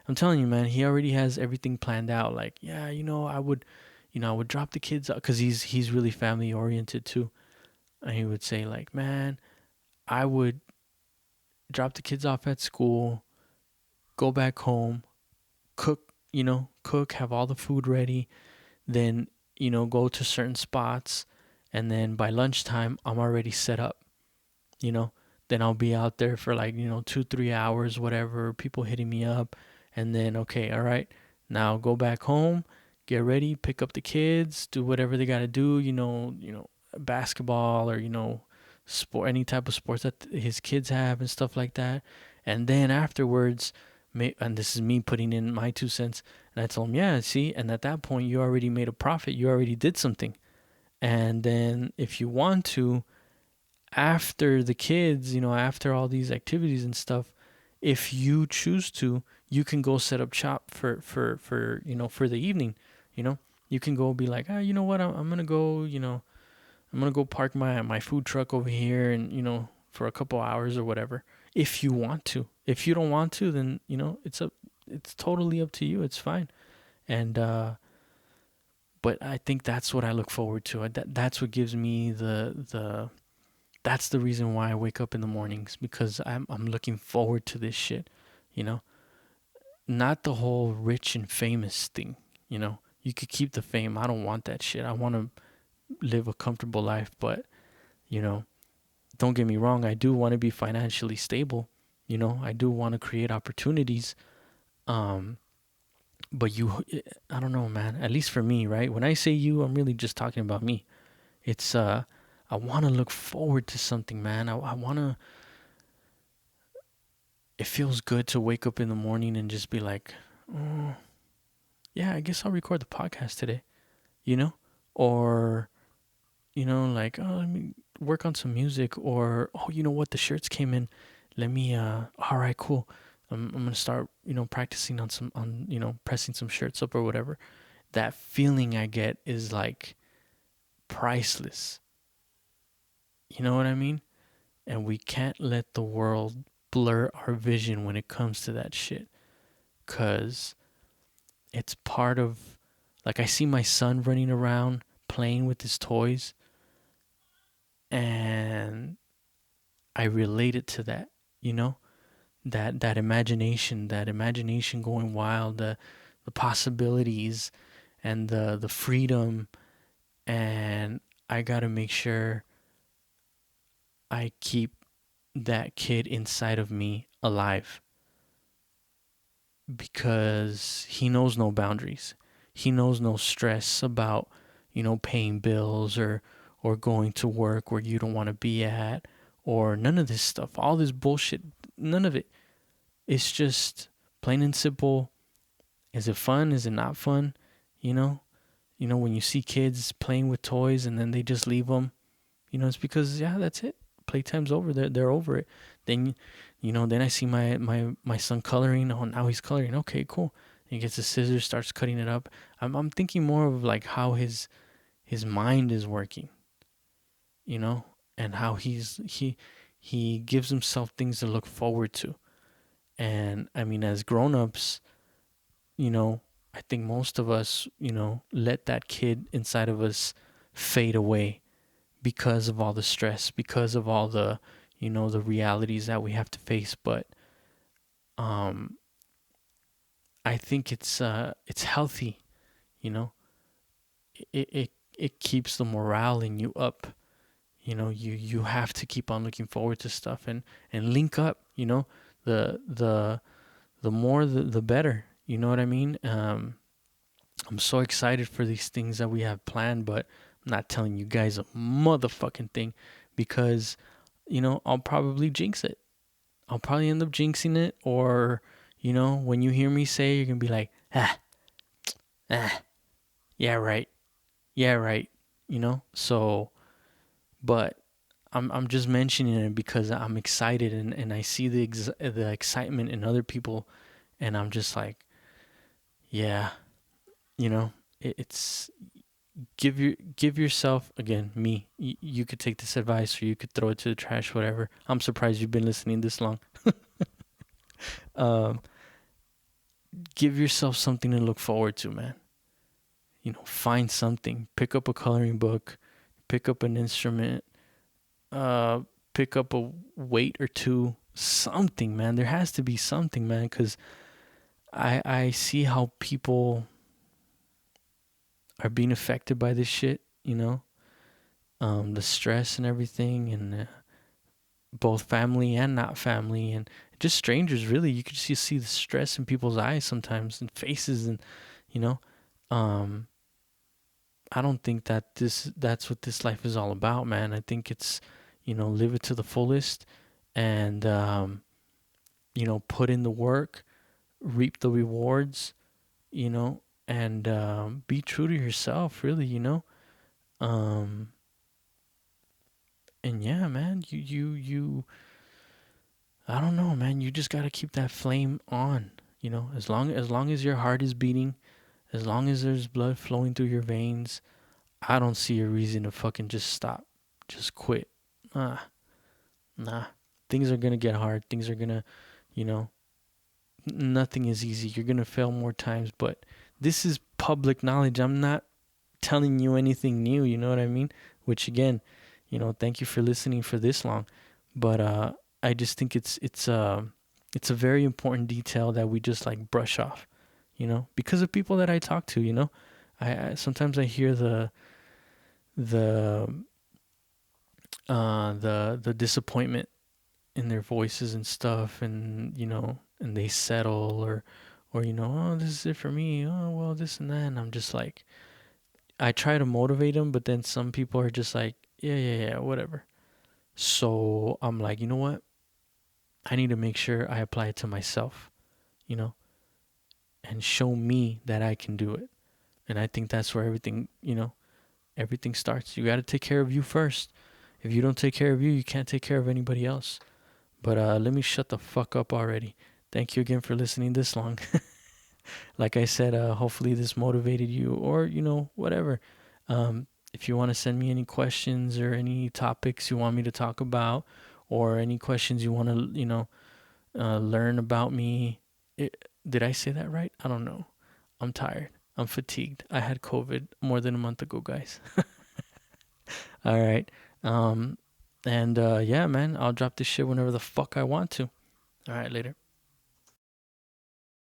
I'm telling you, man, he already has everything planned out. Like, yeah, I would drop the kids out, because he's really family oriented too. And he would say like, man, I would drop the kids off at school, go back home, cook cook, have all the food ready, then, go to certain spots. And then by lunchtime, I'm already set up, you know. Then I'll be out there for like, 2, 3 hours, whatever, people hitting me up. And then, okay, all right, now go back home, get ready, pick up the kids, do whatever they got to do, basketball or, sport, any type of sports that his kids have and stuff like that. And then afterwards, and this is me putting in my 2 cents, and I told him, yeah, see, and at that point, you already made a profit. You already did something. And then if you want to, after the kids, after all these activities and stuff, if you choose to, you can go set up shop for the evening. You know, you can go be like, you know what, I'm gonna go, I'm gonna go park my food truck over here, and for a couple hours or whatever. If you want to, if you don't want to, then it's totally up to you. It's fine. And but I think that's what I look forward to. That's what gives me the that's the reason why I wake up in the mornings, because I'm looking forward to this shit, you know. Not the whole rich and famous thing, you know. You could keep the fame. I don't want that shit. I want to live a comfortable life, but you know, don't get me wrong, I do want to be financially stable, you know. I do want to create opportunities. Um but I don't know, man. At least for me, right? When I say you, I'm really just talking about me. It's I want to look forward to something, man. I want to. It feels good to wake up in the morning and just be like, oh, yeah, I guess I'll record the podcast today, you know? Or, like, oh, let me work on some music. Or, oh, you know what? The shirts came in. Let me, all right, cool. I'm going to start, practicing on pressing some shirts up or whatever. That feeling I get is like priceless. You know what I mean? And we can't let the world blur our vision when it comes to that shit. Because it's part of, like, I see my son running around playing with his toys, and I relate it to that, you know? That imagination, going wild, the possibilities and the freedom. And I gotta make sure I keep that kid inside of me alive, because he knows no boundaries. He knows no stress about, paying bills or going to work where you don't want to be at, or none of this stuff. All this bullshit, none of it. It's just plain and simple. Is it fun? Is it not fun? You know? When you see kids playing with toys and then they just leave them, it's because, yeah, that's it. Playtime's over. They're over it. Then, then I see my son coloring. Oh, now he's coloring. Okay, cool. He gets a scissors, starts cutting it up. I'm thinking more of like how his mind is working, and how he gives himself things to look forward to. And I mean, as grown-ups, I think most of us, let that kid inside of us fade away because of all the stress, because of all the, the realities that we have to face. But I think it's healthy, you know. It keeps the morale in you up. You have to keep on looking forward to stuff, and link up, the more the better. You know what I mean? I'm so excited for these things that we have planned, but I'm not telling you guys a motherfucking thing, because, I'll probably jinx it. I'll probably end up jinxing it, or, when you hear me say it, you're going to be like, yeah, right. Yeah, right. So, but I'm just mentioning it because I'm excited, and I see the excitement in other people, and I'm just like, yeah, it's give yourself, again, me, you could take this advice or you could throw it to the trash, whatever. I'm surprised you've been listening this long. um give yourself something to look forward to, man. Find something, pick up a coloring book, pick up an instrument, uh pick up a weight or two, something, man. There has to be something, man, because I see how people are being affected by this shit, the stress and everything, and both family and not family, and just strangers. Really, you could just see the stress in people's eyes sometimes and faces, and you know, um, I don't think that's what this life is all about, man. I think it's live it to the fullest, and put in the work, reap the rewards, and be true to yourself, really, um, and yeah, man, you I don't know, man. You just gotta keep that flame on. As long as your heart is beating, as long as there's blood flowing through your veins, I don't see a reason to fucking just stop, just quit. Nah. Things are gonna get hard. Things are gonna, you know, nothing is easy. You're gonna fail more times, but this is public knowledge. I'm not telling you anything new. You know what I mean? Which again, thank you for listening for this long, but I just think it's a very important detail that we just like brush off, because of people that I talk to. I sometimes I hear the the disappointment in their voices and stuff, and and they settle, or oh, this is it for me, oh well, this and that, and I'm just like, I try to motivate them, but then some people are just like, yeah, whatever. So I'm like, you know what, I need to make sure I apply it to myself, you know and show me that I can do it. And I think that's where everything starts. You got to take care of you first. If you don't take care of you, you can't take care of anybody else. But let me shut the fuck up already. Thank you again for listening this long. Like I said, hopefully this motivated you, or whatever. If you want to send me any questions or any topics you want me to talk about, or any questions you want to learn about me. Did I say that right? I don't know. I'm tired. I'm fatigued. I had COVID more than a month ago, guys. All right. And yeah, man, I'll drop this shit whenever the fuck I want to. All right, later.